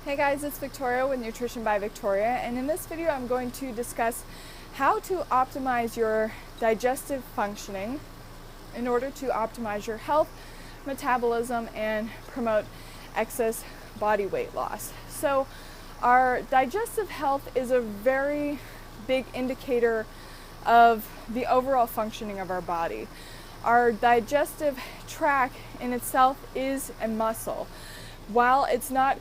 Hey guys, it's Victoria with Nutrition by Victoria, and in this video I'm going to discuss how to optimize your digestive functioning in order to optimize your health, metabolism, and promote excess body weight loss. So our digestive health is a very big indicator of the overall functioning of our body. Our digestive tract in itself is a muscle. While it's not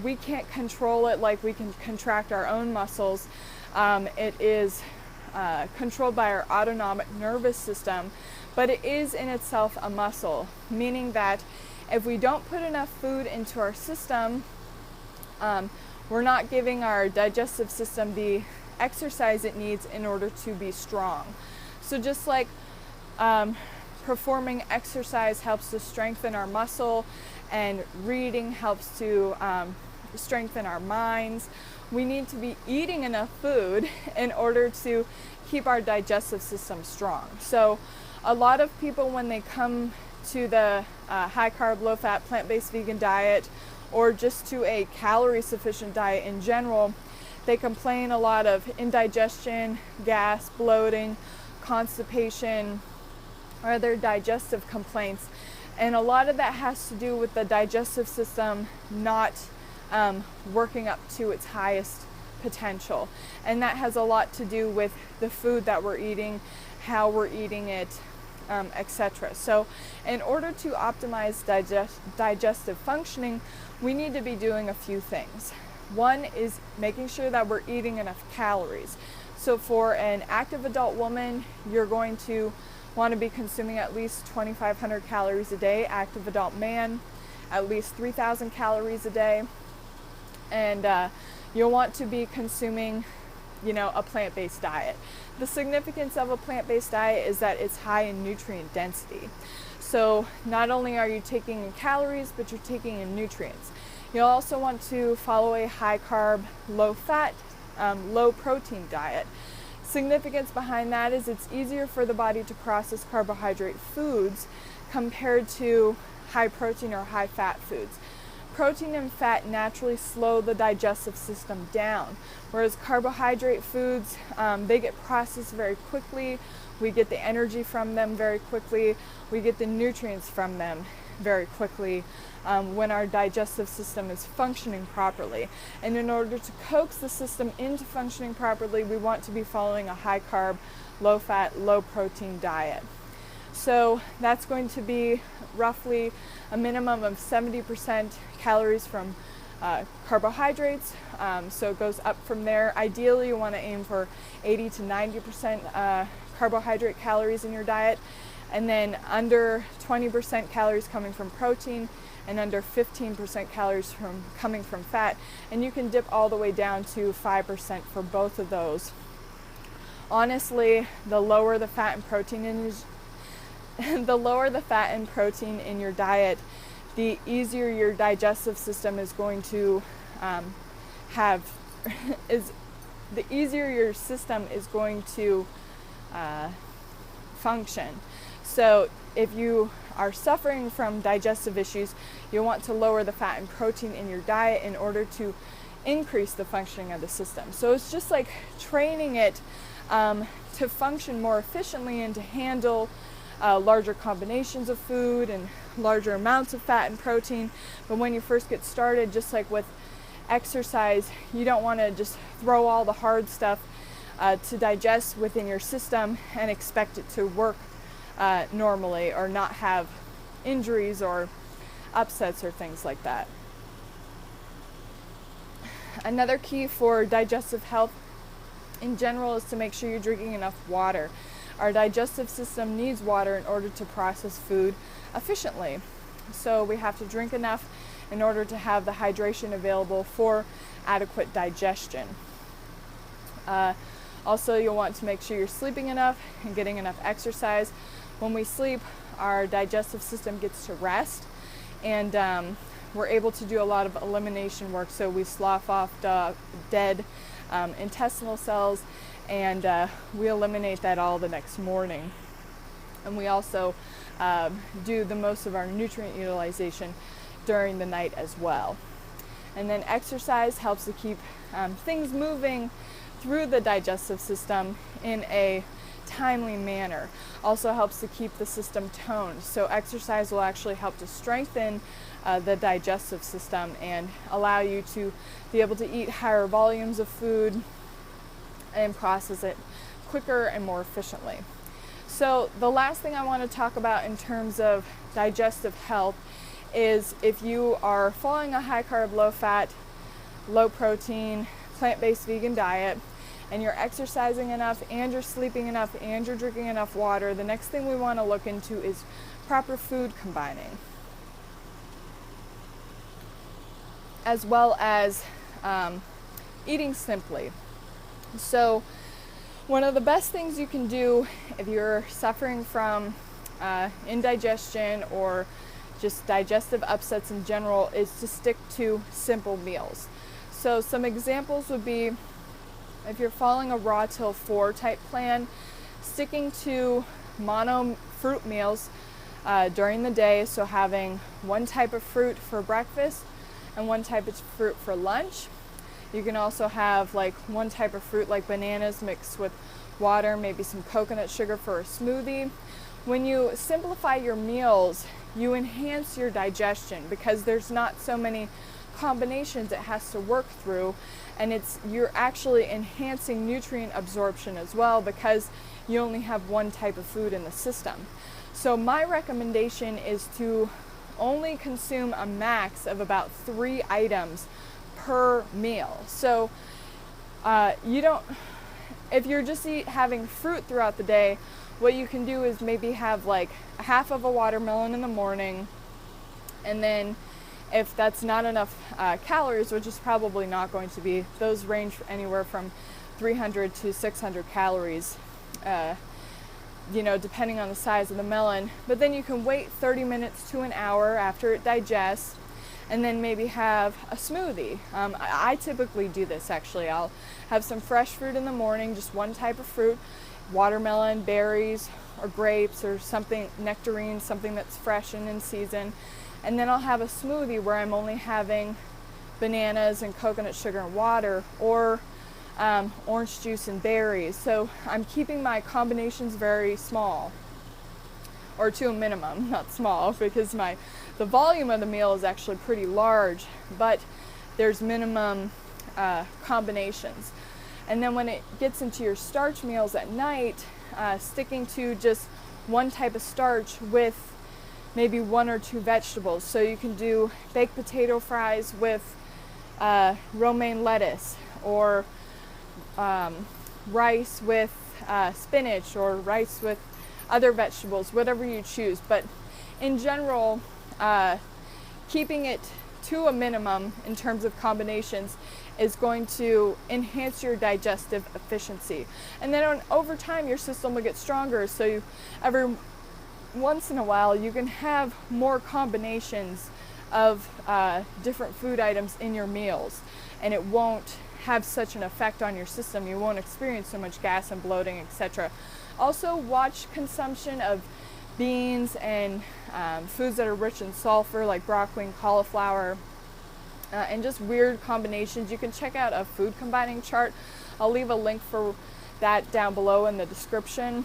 we can't control it like we can contract our own muscles. It is controlled by our autonomic nervous system, but it is in itself a muscle, meaning that if we don't put enough food into our system, we're not giving our digestive system the exercise it needs in order to be strong. So just like performing exercise helps to strengthen our muscle, and reading helps to strengthen our minds, we need to be eating enough food in order to keep our digestive system strong. So a lot of people, when they come to the high carb, low fat, plant-based vegan diet, or just to a calorie sufficient diet in general, they complain a lot of indigestion, gas, bloating, constipation, or other digestive complaints. And a lot of that has to do with the digestive system not working up to its highest potential. And that has a lot to do with the food that we're eating, how we're eating it, etc. So in order to optimize digestive functioning, we need to be doing a few things. One is making sure that we're eating enough calories. So for an active adult woman, you're going to want to be consuming at least 2,500 calories a day. Active adult man, at least 3,000 calories a day. And you'll want to be consuming, a plant-based diet. The significance of a plant-based diet is that it's high in nutrient density. So not only are you taking in calories, but you're taking in nutrients. You'll also want to follow a high carb, low fat, low protein diet. Significance behind that is it's easier for the body to process carbohydrate foods compared to high protein or high fat foods. Protein and fat naturally slow the digestive system down, whereas carbohydrate foods, they get processed very quickly. We get the energy from them very quickly. We get the nutrients from them very quickly when our digestive system is functioning properly. And in order to coax the system into functioning properly, we want to be following a high carb, low fat, low protein diet. So that's going to be roughly a minimum of 70% calories from carbohydrates. So it goes up from there. Ideally, you want to aim for 80 to 90% carbohydrate calories in your diet, and then under 20% calories coming from protein, and under 15% calories coming from fat. And you can dip all the way down to 5% for both of those. Honestly, the lower the fat and protein in your diet, the easier your digestive system is going to the easier your system is going to function. So if you are suffering from digestive issues, you want to lower the fat and protein in your diet in order to increase the functioning of the system. So it's just like training it to function more efficiently and to handle larger combinations of food and larger amounts of fat and protein. But when you first get started, just like with exercise, you don't want to just throw all the hard stuff to digest within your system and expect it to work normally, or not have injuries or upsets or things like that. Another key for digestive health in general is to make sure you're drinking enough water. Our digestive system needs water in order to process food efficiently. So we have to drink enough in order to have the hydration available for adequate digestion. Also, you'll want to make sure you're sleeping enough and getting enough exercise. When we sleep, our digestive system gets to rest, and we're able to do a lot of elimination work. So we slough off dead intestinal cells, and we eliminate that all the next morning. And we also do the most of our nutrient utilization during the night as well. And then exercise helps to keep things moving through the digestive system in a timely manner. Also helps to keep the system toned. So exercise will actually help to strengthen the digestive system and allow you to be able to eat higher volumes of food and process it quicker and more efficiently. So the last thing I want to talk about in terms of digestive health is if you are following a high carb, low fat, low protein, plant-based vegan diet, and you're exercising enough and you're sleeping enough and you're drinking enough water, the next thing we want to look into is proper food combining, as well as eating simply. So one of the best things you can do if you're suffering from indigestion or just digestive upsets in general is to stick to simple meals. So some examples would be, if you're following a raw till 4 type plan, sticking to mono fruit meals during the day, so having one type of fruit for breakfast and one type of fruit for lunch. You can also have like one type of fruit like bananas mixed with water, maybe some coconut sugar for a smoothie. When you simplify your meals, you enhance your digestion because there's not so many combinations it has to work through, and you're actually enhancing nutrient absorption as well because you only have one type of food in the system. So my recommendation is to only consume a max of about 3 items per meal. So if you're just having fruit throughout the day, what you can do is maybe have like half of a watermelon in the morning, and then if that's not enough calories, which is probably not going to be, those range anywhere from 300 to 600 calories, depending on the size of the melon. But then you can wait 30 minutes to an hour after it digests, and then maybe have a smoothie. I typically do this actually. I'll have some fresh fruit in the morning, just one type of fruit, watermelon, berries, or grapes, or something, nectarines, something that's fresh and in season. And then I'll have a smoothie where I'm only having bananas and coconut sugar and water, or orange juice and berries. So I'm keeping my combinations very small, or to a minimum, not small, because the volume of the meal is actually pretty large, but there's minimum combinations. And then when it gets into your starch meals at night, sticking to just one type of starch with maybe 1 or 2 vegetables. So you can do baked potato fries with romaine lettuce, or rice with spinach, or rice with other vegetables, whatever you choose. But in general, keeping it to a minimum in terms of combinations is going to enhance your digestive efficiency. And then over time, your system will get stronger. So every once in a while, you can have more combinations of different food items in your meals, and it won't have such an effect on your system. You won't experience so much gas and bloating, etc. Also, watch consumption of beans and foods that are rich in sulfur, like broccoli and cauliflower, and just weird combinations. You can check out a food combining chart. I'll leave a link for that down below in the description.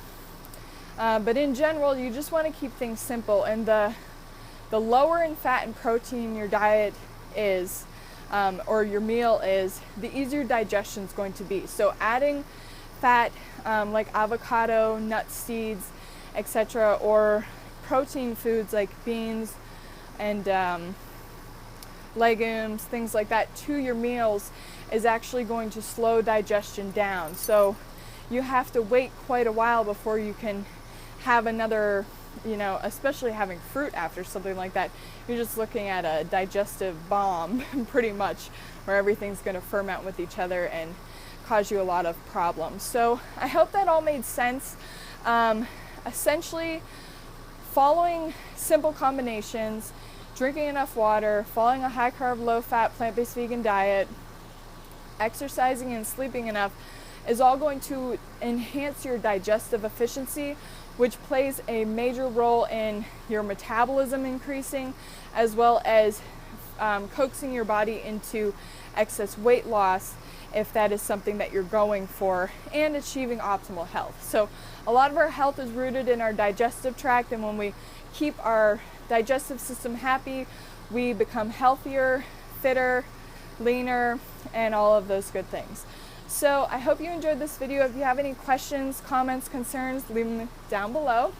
But in general, you just want to keep things simple, and the lower in fat and protein your diet is, or your meal is, the easier digestion is going to be. So adding fat like avocado, nuts, seeds, etc., or protein foods like beans and legumes, things like that, to your meals is actually going to slow digestion down. So you have to wait quite a while before you can have another, especially having fruit after something like that. You're just looking at a digestive bomb pretty much, where everything's going to ferment with each other and cause you a lot of problems. So I hope that all made sense. Essentially, following simple combinations, drinking enough water, following a high carb, low fat, plant-based vegan diet, exercising and sleeping enough is all going to enhance your digestive efficiency, which plays a major role in your metabolism increasing, as well as coaxing your body into excess weight loss if that is something that you're going for, and achieving optimal health. So a lot of our health is rooted in our digestive tract, and when we keep our digestive system happy, we become healthier, fitter, leaner, and all of those good things. So I hope you enjoyed this video. If you have any questions, comments, concerns, leave them down below.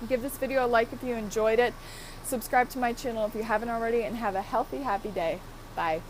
Give this video a like if you enjoyed it. Subscribe to my channel if you haven't already, and have a healthy, happy day. Bye.